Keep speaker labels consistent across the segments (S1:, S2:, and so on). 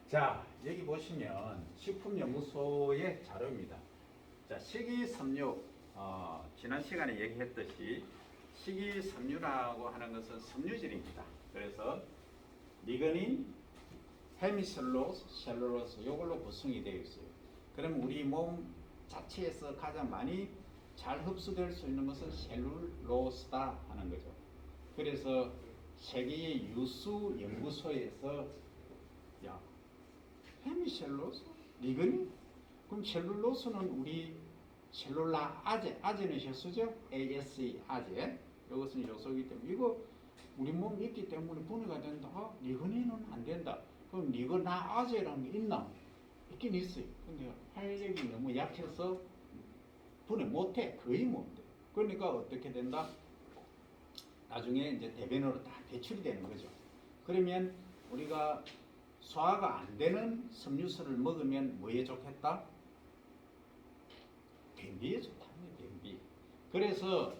S1: 자, 여기 보시면 식품연구소의 자료입니다. 자, 식이섬유, 지난 시간에 얘기했듯이 식이섬유라고 하는 것은 섬유질입니다. 그래서 리그닌, 헤미셀룰로스, 셀룰로스 이걸로 구성이 되어 있어요. 그럼 우리 몸 자체에서 가장 많이 잘 흡수될 수 있는 것은 셀룰로스다 하는 거죠. 그래서 세계의 유수 연구소에서 야, 헤미셀룰로스? 리그닌? 그럼 셀룰로스는 우리 셀룰라 아제, 아제는 효소죠? ASE, 아제. 이것은 효소이기 때문에 이거 우리 몸에 있기 때문에 분해가 된다. 리그닌은 안 된다. 그럼 리그나아제라는 게 있나? 있긴 있어요. 근데 활력이 너무 약해서 분해 못해. 거의 못해. 그러니까 어떻게 된다? 나중에 이제 대변으로 다 배출이 되는 거죠. 그러면 우리가 소화가 안 되는 섬유소를 먹으면 뭐에 좋겠다? 변비에 좋다는 변비. 그래서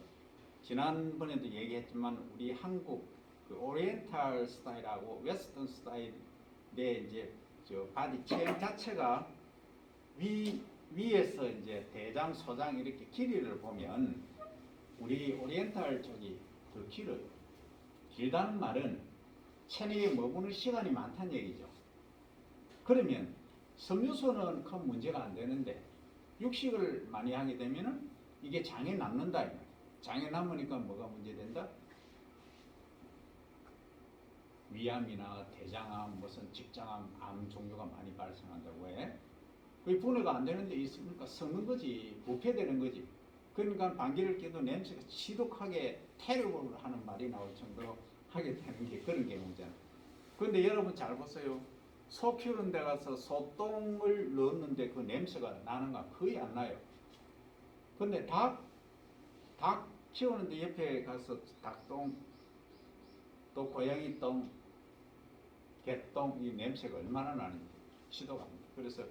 S1: 지난번에도 얘기했지만 우리 한국 그 오리엔탈 스타일하고 웨스턴 스타일의 이제 저 바디 체형 자체가 위에서 이제 대장, 소장 이렇게 길이를 보면 우리 오리엔탈 쪽이 더 길어요. 길다는 말은 체내에 머무는 시간이 많다는 얘기죠. 그러면 섬유소는 큰 문제가 안 되는데 육식을 많이 하게 되면은 이게 장에 남는다. 장에 남으니까 뭐가 문제된다? 위암이나 대장암, 무슨 직장암, 암 종류가 많이 발생한다고 해. 그 분해가 안 되는데 있으니까 썩는 거지, 부패되는 거지. 그러니까 방귀를 껴도 냄새가 지독하게 테러를 하는 말이 나올 정도로 하게 되는 게 그런 경우잖아. 그런데 여러분 잘 보세요. 소 키우는 데 가서 소똥을 넣었는데 그 냄새가 나는가? 거의 안 나요. 근데 닭 키우는데 옆에 가서 닭똥, 또 고양이 똥, 개똥 이 냄새가 얼마나 나는지 지도가 합니다. 그래서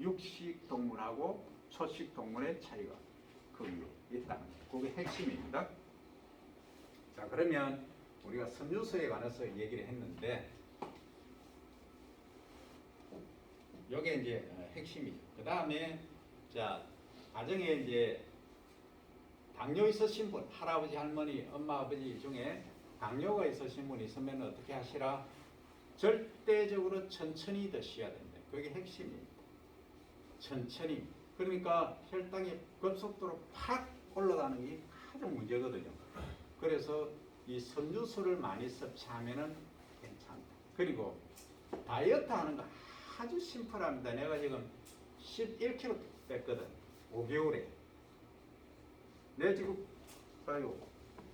S1: 육식 동물하고 초식 동물의 차이가 거기에 있다는 거예요. 그게 핵심입니다. 자, 그러면 우리가 섬유소에 관해서 얘기를 했는데 요게 이제 핵심이죠. 그 다음에 자, 가정에 이제 당뇨 있으신 분, 할아버지, 할머니, 엄마, 아버지 중에 당뇨가 있으신 분이 있으면 어떻게 하시라? 절대적으로 천천히 드셔야 된다. 그게 핵심입니다. 천천히. 그러니까 혈당이 급속도로 팍 올라가는 게 가장 문제거든요. 그래서 이 섬유소를 많이 섭취하면은 괜찮다. 그리고 다이어트 하는 거 아주 심플합니다. 내가 지금 11kg 뺐거든. 5개월에. 내 지금 봐요.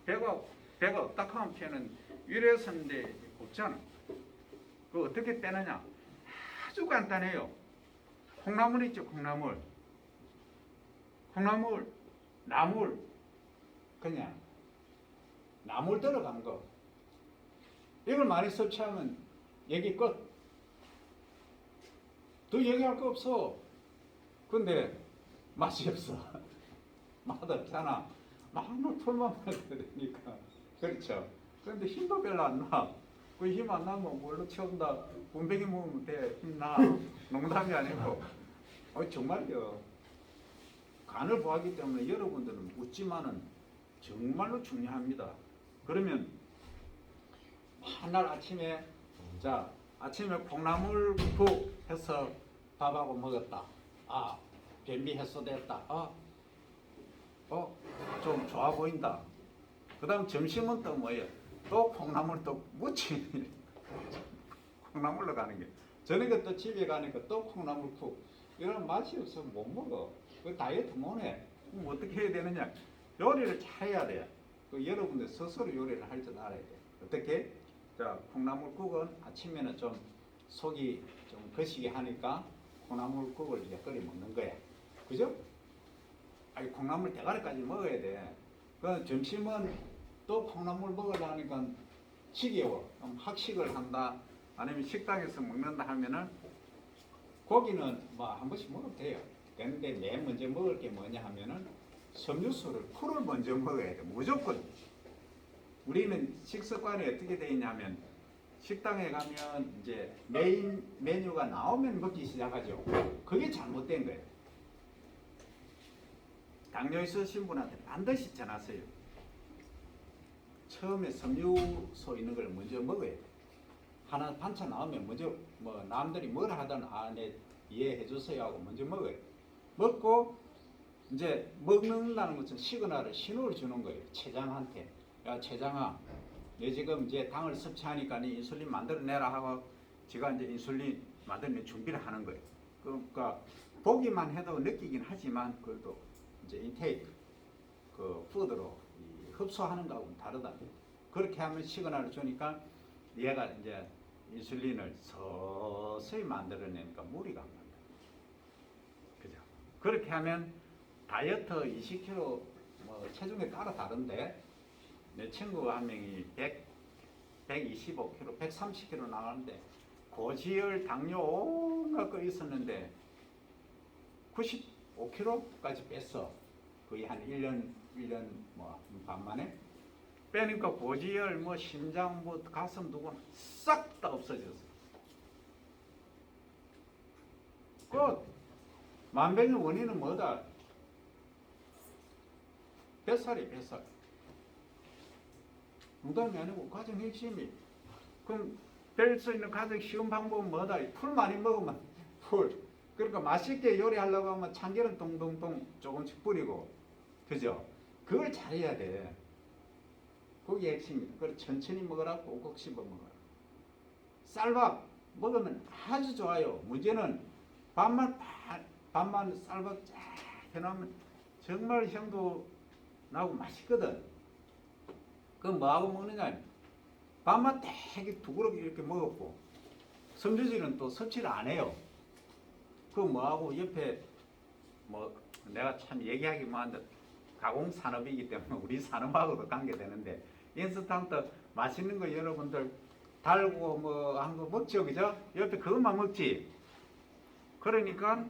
S1: 배가 없다 하면 피는 유래선인데 없잖아. 그거 어떻게 빼느냐? 아주 간단해요. 콩나물 있죠, 콩나물. 나물. 그냥 나물 들어간 거. 이걸 많이 섭취하면 얘기 끝. 더 얘기할 거 없어. 근데 맛이 없어. 맛없잖아. 마음을 풀만 먹어야 되니까. 그렇죠. 그런데 힘도 별로 안 나. 그 힘 안 나면 뭘로 채운다. 분배기 먹으면 돼. 힘나. 농담이 아니고. 정말요. 간을 보았기 때문에 여러분들은 묻지만은 정말로 중요합니다. 그러면 한날 아침에 자, 아침에 콩나물국 해서 밥하고 먹었다. 아, 변비 해소됐다. 좀 좋아 보인다. 그 다음 점심은 또 뭐예요? 또 콩나물 또 무침. 콩나물로 가는 게. 저녁에 또 집에 가니까 또 콩나물국. 이런 맛이 없어 못 먹어. 그 다이어트 못 해. 그럼 어떻게 해야 되느냐? 요리를 잘 해야 돼. 여러분들 스스로 요리를 할 줄 알아야 돼. 어떻게? 자, 콩나물국은 아침에는 좀 속이 좀 거시게 하니까 콩나물국을 이제 끓여 먹는 거야. 그죠? 아니, 콩나물 대가리까지 먹어야 돼. 그 점심은 또 콩나물 먹으려니까 지겨워. 그럼 학식을 한다. 아니면 식당에서 먹는다 하면은 고기는 뭐 한 번씩 먹어도 돼요. 그런데 맨 먼저 먹을 게 뭐냐 하면은 섬유소를 풀을 먼저 먹어야 돼. 무조건. 우리는 식습관이 어떻게 되어 있냐면 식당에 가면 이제 메인 메뉴가 나오면 먹기 시작하죠. 그게 잘못된 거예요. 당뇨 있으신 분한테 반드시 전하세요. 처음에 섬유소 있는 걸 먼저 먹어야 돼. 하나 반찬 나오면 먼저 뭐 남들이 뭘 하든 네 이해해 주세요 하고 먼저 먹어요. 먹고 이제 먹는다는 것은 시그널을 신호를 주는 거예요. 췌장한테. 야 췌장아, 너 지금 이제 당을 섭취하니까 네 인슐린 만들어내라 하고 제가 이제 인슐린 만드는 준비를 하는 거예요. 그러니까 보기만 해도 느끼긴 하지만 그래도 이제 인테이크 그 푸드로 흡수하는 거하고는 다르다. 그렇게 하면 시그널을 주니까 얘가 이제 인슐린을 서서히 만들어내니까 무리가 안 간다. 그죠? 그렇게 하면 다이어트 20kg 뭐 체중에 따라 다른데 내 친구가 한 명이 125kg, 130kg 나가는데 고지혈, 당뇨 온갖 거 있었는데 95kg까지 뺐어. 거의 한 1년 뭐 반 만에 빼니까 고지혈, 뭐 심장, 뭐 가슴 두근 싹 다 없어졌어. 그 만병의 원인은 뭐다? 뱃살이 뱃살. 농담이 아니고 가장 핵심이. 그럼 뺄 수 있는 가장 쉬운 방법은 뭐다? 풀 많이 먹으면 풀. 그러니까 맛있게 요리하려고 하면 참기름 동동동 조금씩 뿌리고, 그죠? 그걸 잘해야 돼. 그게 핵심이다. 그걸 천천히 먹어라, 꼭꼭 씹어 먹어라. 쌀밥 먹으면 아주 좋아요. 문제는 밥만 쌀밥 쫙 해놓으면 정말 향도 나고 맛있거든. 그럼 뭐하고 먹느냐? 밥만 되게 두 그릇 이렇게 먹었고 섬유질은 또 섭취를 안 해요. 그 뭐하고 옆에 뭐 내가 참 얘기하기 뭐한데 가공산업이기 때문에 우리 산업하고도 관계되는데 인스턴트 맛있는 거 여러분들 달고 뭐 한 거 먹죠, 그죠? 옆에 그것만 먹지. 그러니까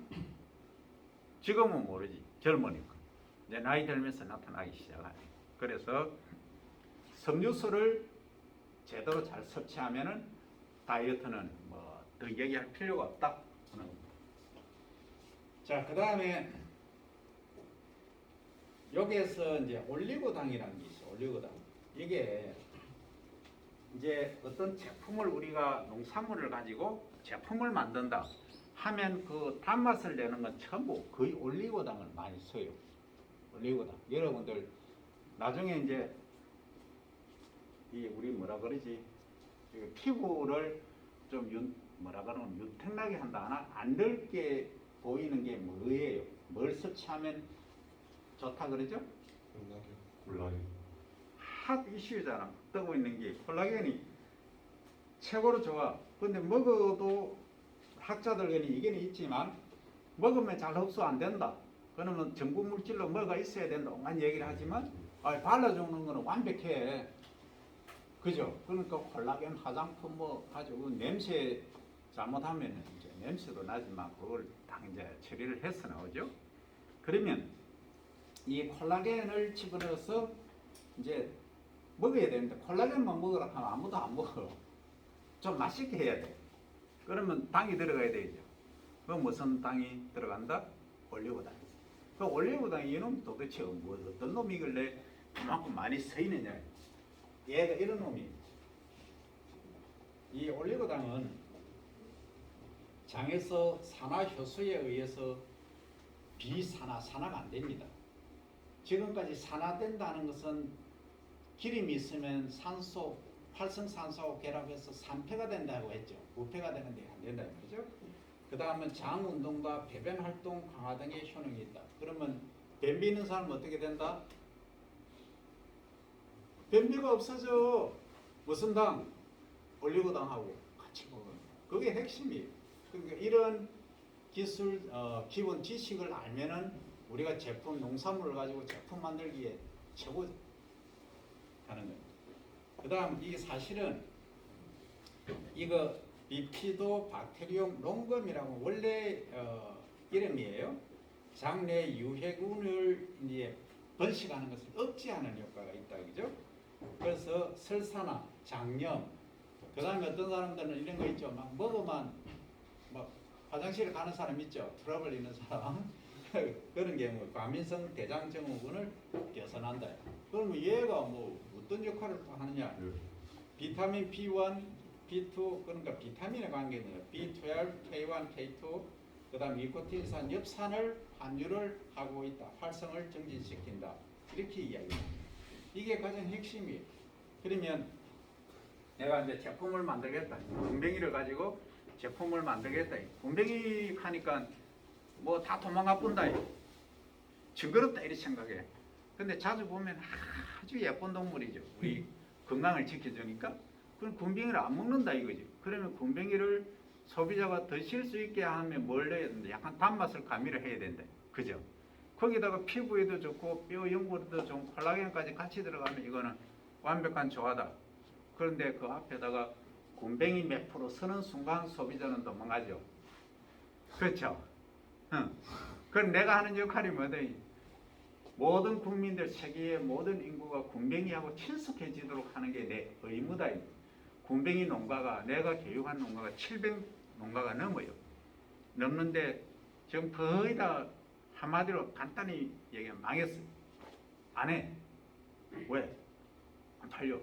S1: 지금은 모르지. 젊으니까 이제 나이 들면서 나타나기 시작하네. 그래서 섬유소를 제대로 잘 섭취하면은 다이어트는 뭐 더 얘기할 필요가 없다. 자, 그 다음에 여기에서 이제 올리고당이라는 게 있어. 올리고당. 이게 이제 어떤 제품을 우리가 농산물을 가지고 제품을 만든다 하면 그 단맛을 내는 건 전부 거의 올리고당을 많이 써요. 올리고당. 여러분들 나중에 이제 이 우리 뭐라 그러지? 피부를 좀 뭐라 그러면 윤택나게 한다 하나? 안 늙게 보이는 게 뭐예요? 뭘 섭취하면 좋다 그러죠?
S2: 콜라겐.
S1: 핫 이슈잖아. 뜨고 있는 게 콜라겐이 최고로 좋아. 근데 먹어도 학자들 간에 의견이 있지만 먹으면 잘 흡수 안 된다. 그러면 전구 물질로 뭐가 있어야 된다. 온갖 얘기를 하지만 발라주는 거는 완벽해. 그죠? 그러니까 콜라겐 화장품 뭐 가지고 냄새 잘못하면 이제 냄새도 나지만 그걸 다 이제 처리를 해서 나오죠. 그러면 이 콜라겐을 집어넣어서 이제 먹어야 되는데 콜라겐만 먹으라 하면 아무도 안 먹어. 좀 맛있게 해야 돼. 그러면 당이 들어가야 되죠. 그 무슨 당이 들어간다? 올리고당. 그 올리고당 이놈 도대체 뭐 어떤 놈이길래 그만큼 많이 쓰이느냐? 얘가 이런 놈이. 이 올리고당은 장에서 산화 효소에 의해서 산화가 안 됩니다. 지금까지 산화된다는 것은 기름이 있으면 활성산소하고 결합해서 산패가 된다고 했죠. 부패가 되는데 안 된다고 그죠? 그 다음은 장 운동과 배변 활동 강화 등의 효능이 있다. 그러면 변비 있는 사람은 어떻게 된다? 변비가 없어져. 무슨 당? 올리고당하고 같이 먹어요. 그게 핵심이에요. 그러니까 이런 기술, 기본 지식을 알면은 우리가 제품, 농산물을 가지고 제품 만들기에 최고 하는 거예요. 그 다음 이게 사실은 이거 비피도 박테리움 롱검이라고 원래 이름이에요. 장내 유해균을 이제 번식하는 것을 억제하는 효과가 있다, 그죠? 그래서 설사나 장염, 그 다음에 어떤 사람들은 이런 거 있죠. 막 먹으면 막 화장실 가는 사람 있죠. 트러블 있는 사람. 그런 게 뭐 과민성 대장 증후군을 개선한다. 그러면 얘가 뭐 어떤 역할을 하느냐?
S2: 예.
S1: 비타민 B1, B2 그러니까 비타민의 관계는 B12, K1, K2 그다음 니코틴산 엽산을 함유를 하고 있다. 활성을 증진시킨다. 이렇게 이야기합니다. 이게 가장 핵심이에요. 그러면 내가 이제 제품을 만들겠다. 군뱅이를 가지고 제품을 만들겠다. 군뱅이 하니까 뭐 다 도망가 본다. 징그럽다 이렇게 생각해. 근데 자주 보면 아주 예쁜 동물이죠. 우리 건강을 지켜주니까. 그럼 군뱅이를 안 먹는다 이거죠. 그러면 군뱅이를 소비자가 드실 수 있게 하면 뭘 넣어야 된다. 약간 단맛을 가미를 해야 된다. 그죠? 거기다가 피부에도 좋고 뼈 연골에도 좋은 콜라겐까지 같이 들어가면 이거는 완벽한 조화다. 그런데 그 앞에다가 군뱅이 몇 프로 쓰는 순간 소비자는 도망가죠. 그렇죠? 응. 그럼 내가 하는 역할이 뭐든 모든 국민들 세계의 모든 인구가 군뱅이하고 친숙해지도록 하는 게 내 의무다. 군뱅이 농가가 내가 교육한 농가가 700 농가가 넘어요. 넘는데 지금 거의 다 한마디로 간단히 얘기하면 망했어요. 안 해. 왜? 안 팔려.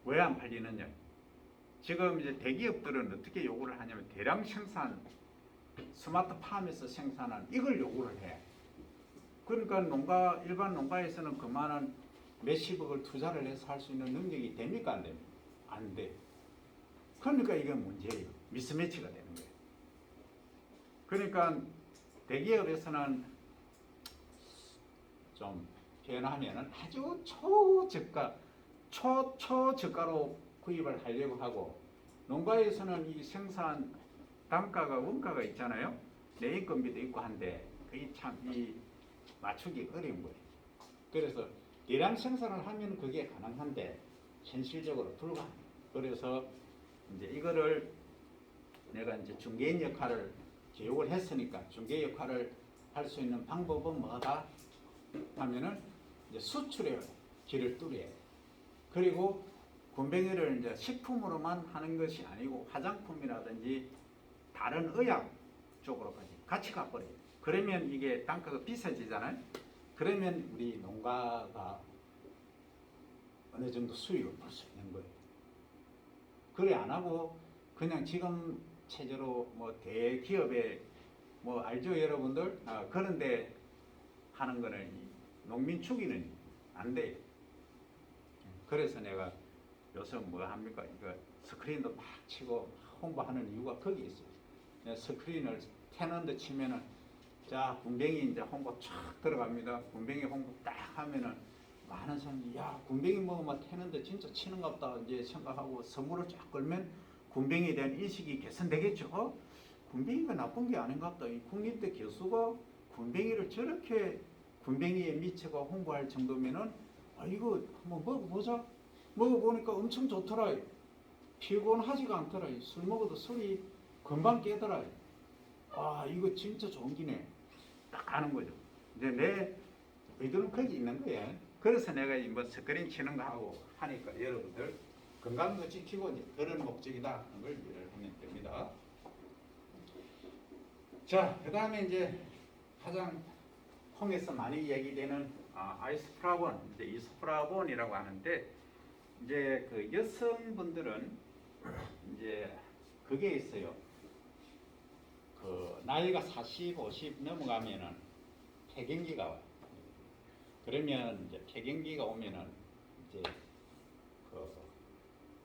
S1: 왜 안 팔리느냐? 지금 이제 대기업들은 어떻게 요구를 하냐면 대량 생산, 스마트팜에서 생산한 이걸 요구를 해. 그러니까 농가 일반 농가에서는 그만한 몇십억을 투자를 해서 할 수 있는 능력이 됩니까 안 됩니까? 안 돼. 그러니까 이게 문제예요. 미스매치가 되는 거예요. 그러니까 대기업에서는 좀 표현하면은 아주 초저가로 구입을 하려고 하고 농가에서는 이 생산 단가가 원가가 있잖아요. 내인건비도 있고 한데 그게 참 이 맞추기 어려운 거예요. 그래서 대량 생산을 하면 그게 가능한데 현실적으로 불가능. 그래서 이제 이거를 내가 이제 중개인 역할을 교육을 했으니까 중개 역할을 할 수 있는 방법은 뭐다 하면은 이제 수출의 길을 뚫어야 돼. 그리고 군뱅이를 이제 식품으로만 하는 것이 아니고 화장품이라든지 다른 의약 쪽으로까지 같이 가버려요. 그러면 이게 단가가 비싸지잖아요. 그러면 우리 농가가 어느 정도 수익을 볼 수 있는 거예요. 그래 안 하고 그냥 지금 체제로 뭐 대기업에 뭐 알죠 여러분들? 그런데 하는 거는 농민 죽이는 안 돼요. 그래서 내가 요즘 뭐 합니까? 이거 스크린도 막 치고 홍보하는 이유가 거기 있어요. 내가 스크린을 테넌드 치면은 자 군뱅이 이제 홍보 쫙 들어갑니다. 군뱅이 홍보 딱 하면은 많은 사람들이 야 군뱅이 먹으면 테넌드 진짜 치는갑다 이제 생각하고 선물을 쫙 걸면 군뱅이에 대한 인식이 개선되겠죠. 군뱅이가 나쁜 게 아닌갑다. 이 국립대 교수가 군뱅이를 저렇게 군뱅이에 미쳐가 홍보할 정도면은 아 이거 한번 먹어보자. 먹어보니까 엄청 좋더라. 피곤하지가 않더라. 술 먹어도 술이 금방 깨더라. 아 이거 진짜 좋은 기네. 딱 가는 거죠. 이제 내 의도는 거기 있는 거예요. 그래서 내가 뭐 스크린 치는 거 하고 하니까 여러분들 건강도 지키고 이제 그런 목적이다 하는 걸 이해를 하면 됩니다. 자, 그 다음에 이제 가장 홍에서 많이 얘기되는 아이소프라본, 이제 이소프라본이라고 하는데 이제 그 여성분들은 이제 그게 있어요. 그 나이가 40, 50 넘어가면은 폐경기가 와요. 그러면 이제 폐경기가 오면은 이제 그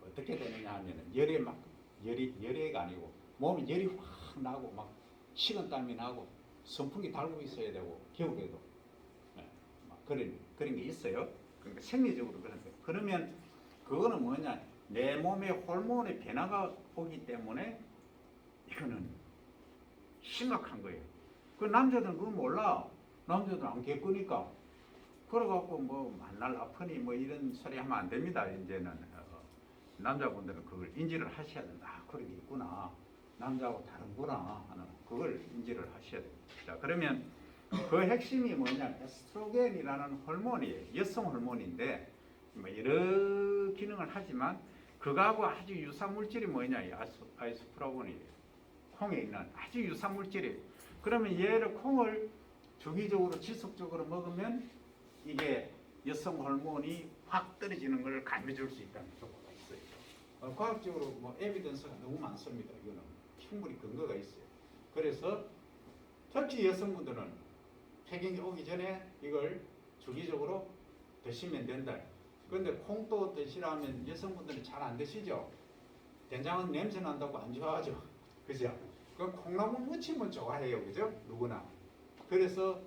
S1: 어떻게 되느냐 하면은 열애가 아니고 몸에 열이 확 나고 막 식은땀이 나고 선풍기 달고 있어야 되고 겨울에도 막 그런 게 있어요. 그러니까 생리적으로 그런 거예요. 그러면 그거는 뭐냐? 내 몸에 호르몬의 변화가 오기 때문에 이거는 심각한 거예요. 그 남자들은 그걸 몰라. 남자들은 안 겪으니까. 그래갖고 뭐 만날 아프니 뭐 이런 소리 하면 안 됩니다. 이제는 남자분들은 그걸 인지를 하셔야 된다. 아, 그런 게 있구나. 남자하고 다른구나 하는 그걸 인지를 하셔야 됩니다. 자, 그러면 그 핵심이 뭐냐? 에스트로겐이라는 호르몬이에요. 여성 호르몬인데 뭐 여러 기능을 하지만 그거하고 아주 유사한 물질이 뭐냐? 이 아이소프라본이에요. 콩에 있는 아주 유사한 물질이에요. 그러면 얘를 콩을 주기적으로 지속적으로 먹으면 이게 여성 호르몬이 확 떨어지는 걸 감해줄 수 있다는 효과가 있어요. 과학적으로 뭐 에비던스가 너무 많습니다. 이거는 충분히 근거가 있어요. 그래서 특히 여성분들은 폐경이 오기 전에 이걸 주기적으로 드시면 된다. 그런데 콩도 드시라면 여성분들은 잘 안 드시죠. 된장은 냄새 난다고 안 좋아하죠. 그죠? 그럼 콩나물 무침은 좋아해요. 그죠? 누구나. 그래서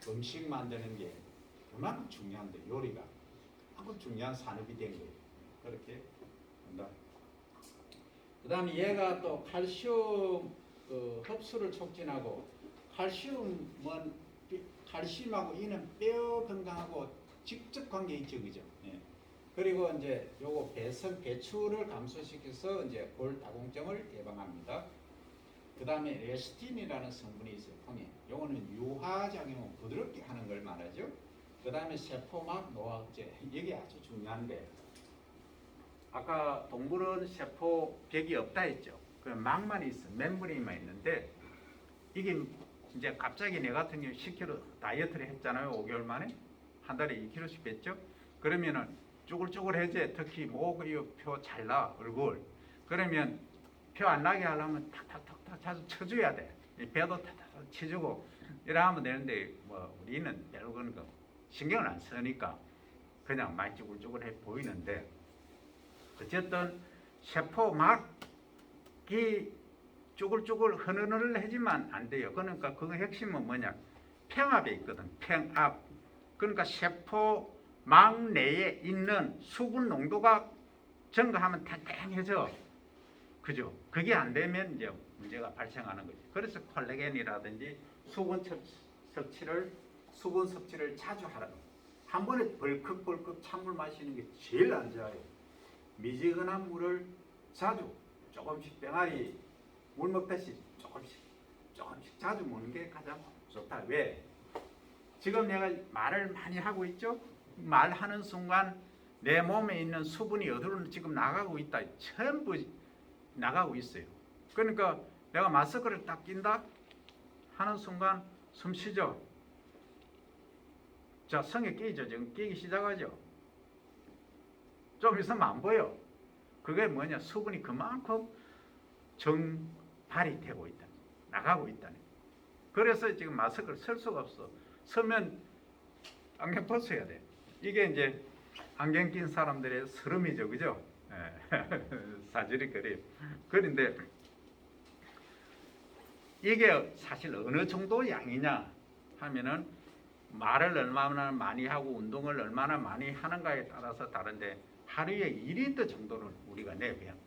S1: 음식 만드는 게 그만큼 중요한데 요리가 그만큼 중요한 산업이 된 거예요. 그렇게 한다. 그 다음에 얘가 또 칼슘 흡수를 촉진하고 칼슘하고 이는 뼈 건강하고 직접 관계 있죠, 그죠? 예. 그리고 이제 요거 배출을 감소시켜서 이제 골다공증을 예방합니다. 그 다음에 레시틴이라는 성분이 있어요, 콩에. 요거는 유화작용을 부드럽게 하는 걸 말하죠. 그 다음에 세포막 노화제, 이게 아주 중요한데, 아까 동물은 세포벽이 없다 했죠. 그 막만 있어, 멤브레인만 있는데, 이게 이제 갑자기 내 같은 경우 10kg 다이어트를 했잖아요. 5개월 만에 한 달에 2kg씩 뺐죠. 그러면은 쭈글쭈글해져. 특히 목, 표 잘나 얼굴. 그러면 표 안 나게 하려면 탁탁탁탁 자주 쳐줘야 돼. 이 배도 탁탁탁 쳐주고 이러면 되는데 뭐 우리는 별건 거 신경을 안 쓰니까 그냥 많이 쭈글쭈글해 보이는데 어쨌든 세포막이 쭈글쭈글 흐느흐느하지만 안 돼요. 그러니까 그 핵심은 뭐냐? 평압에 있거든. 평압. 그러니까 세포막 내에 있는 수분 농도가 증가하면 탱탱해져. 그죠? 그게 안 되면 이제 문제가 발생하는 거죠. 그래서 콜라겐이라든지 수분 섭취를 자주 하라고. 한 번에 벌컥벌컥 찬물 마시는 게 제일 안 좋아요. 미지근한 물을 자주 조금씩 병아리 물 먹듯이 조금씩 자주 먹는 게 가장 좋다. 왜? 지금 내가 말을 많이 하고 있죠? 말하는 순간 내 몸에 있는 수분이 어디로 지금 나가고 있다. 전부 나가고 있어요. 그러니까 내가 마스크를 딱 낀다 하는 순간 숨 쉬죠. 자, 성에 끼죠. 지금 끼기 시작하죠. 좀 있으면 안 보여. 그게 뭐냐? 수분이 그만큼 발이 되고 있다. 나가고 있다니. 그래서 지금 마스크를 쓸 수가 없어. 쓰면 안경 벗어야 돼. 이게 이제 안경 낀 사람들의 스름이죠, 그죠? 사실이 그래요. 그런데 이게 사실 어느 정도 양이냐 하면은 말을 얼마나 많이 하고 운동을 얼마나 많이 하는가에 따라서 다른데 하루에 2리터 정도는 우리가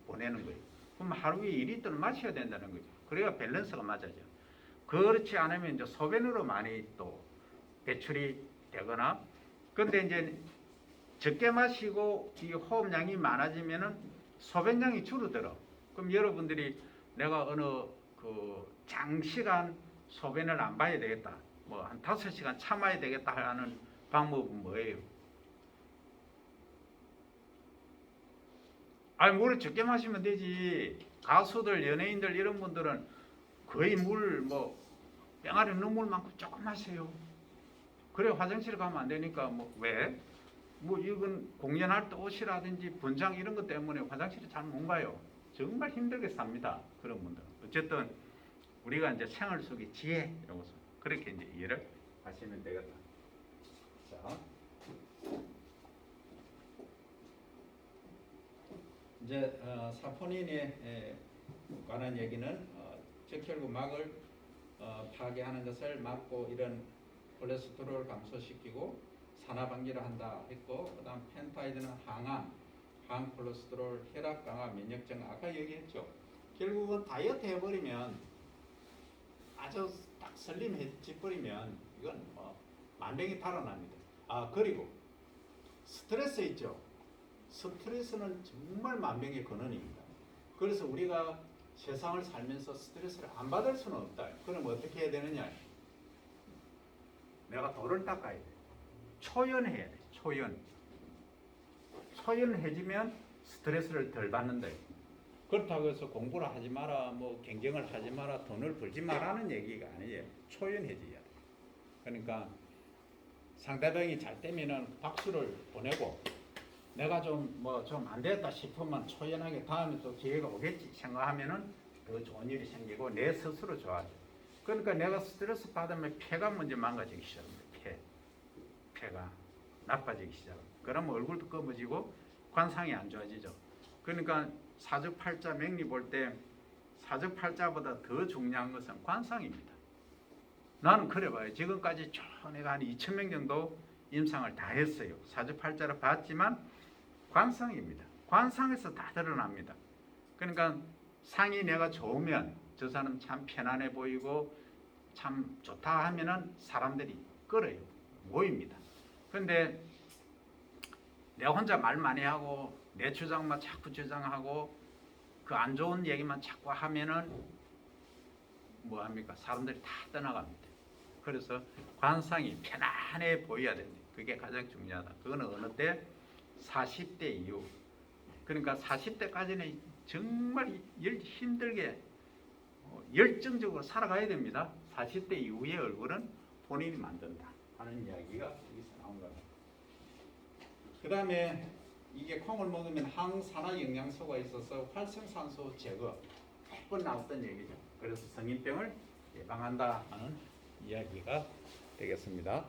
S1: 보내는 거예요. 그럼 하루에 2리터를 마셔야 된다는 거죠. 그래야 밸런스가 맞아져. 그렇지 않으면 이제 소변으로 많이 또 배출이 되거나, 근데 이제 적게 마시고 이 호흡량이 많아지면은 소변량이 줄어들어. 그럼 여러분들이 내가 어느 장시간 소변을 안 봐야 되겠다. 뭐 한 5시간 참아야 되겠다 하는 방법은 뭐예요? 아니 물을 적게 마시면 되지. 가수들, 연예인들 이런 분들은 거의 물 병아리 눈물만큼 조금 마셔요. 그래 화장실 가면 안 되니까 왜? 이건 공연할 때 옷이라든지 분장 이런 것 때문에 화장실에 잘 못 가요. 정말 힘들게 삽니다. 그런 분들. 어쨌든 우리가 이제 생활 속의 지혜 이런 것을 그렇게 이제 이해를 하시면 되겠다. 자, 이제 사포닌에 관한 얘기는 적혈구막을 파괴하는 것을 막고 이런 콜레스테롤을 감소시키고 산화방지를 한다 했고, 그다음 펜타이드는 항 콜레스테롤, 혈압 강화, 면역증 아까 얘기했죠. 결국은 다이어트 해버리면 아주 딱 슬림해져 버리면 이건 만병이 달아납니다. 그리고 스트레스 있죠. 스트레스는 정말 만병의 근원입니다. 그래서 우리가 세상을 살면서 스트레스를 안 받을 수는 없다. 그럼 어떻게 해야 되느냐? 내가 돌을 닦아야 돼. 초연해야 돼. 초연해지면 스트레스를 덜 받는데 그렇다고 해서 공부를 하지 마라, 뭐 경쟁을 하지 마라, 돈을 벌지 마라는 얘기가 아니에요. 초연해져야 돼. 그러니까 상대방이 잘 되면은 박수를 보내고 내가 좀 뭐 좀 안 됐다 싶으면 초연하게 다음에 또 기회가 오겠지 생각하면은 더 좋은 일이 생기고 내 스스로 좋아져. 그러니까 내가 스트레스 받으면 폐가 먼저 망가지기 시작합니다. 폐가 나빠지기 시작합니다. 그러면 얼굴도 검어지고 관상이 안 좋아지죠. 그러니까 사주팔자 명리 볼 때 사주팔자보다 더 중요한 것은 관상입니다. 나는 그래 봐요. 지금까지 쭉 내가 한 2,000명 정도 임상을 다 했어요. 사주팔자를 봤지만 관상입니다. 관상에서 다 드러납니다. 그러니까 상이 내가 좋으면 저 사람 참 편안해 보이고 참 좋다 하면은 사람들이 끌어요. 모입니다. 근데 내가 혼자 말 많이 하고 내 주장만 자꾸 주장하고 그 안 좋은 얘기만 자꾸 하면은 뭐합니까? 사람들이 다 떠나갑니다. 그래서 관상이 편안해 보여야 됩니다. 그게 가장 중요하다. 그거는 어느 때? 40대 이후. 그러니까 40대까지는 정말 힘들게 열정적으로 살아가야 됩니다. 40대 이후의 얼굴은 본인이 만든다 하는 이야기가 여기서 나온 겁니다. 그 다음에 이게 콩을 먹으면 항산화 영양소가 있어서 활성산소 제거 100번 나왔던 얘기죠. 그래서 성인병을 예방한다 하는 이야기가 되겠습니다.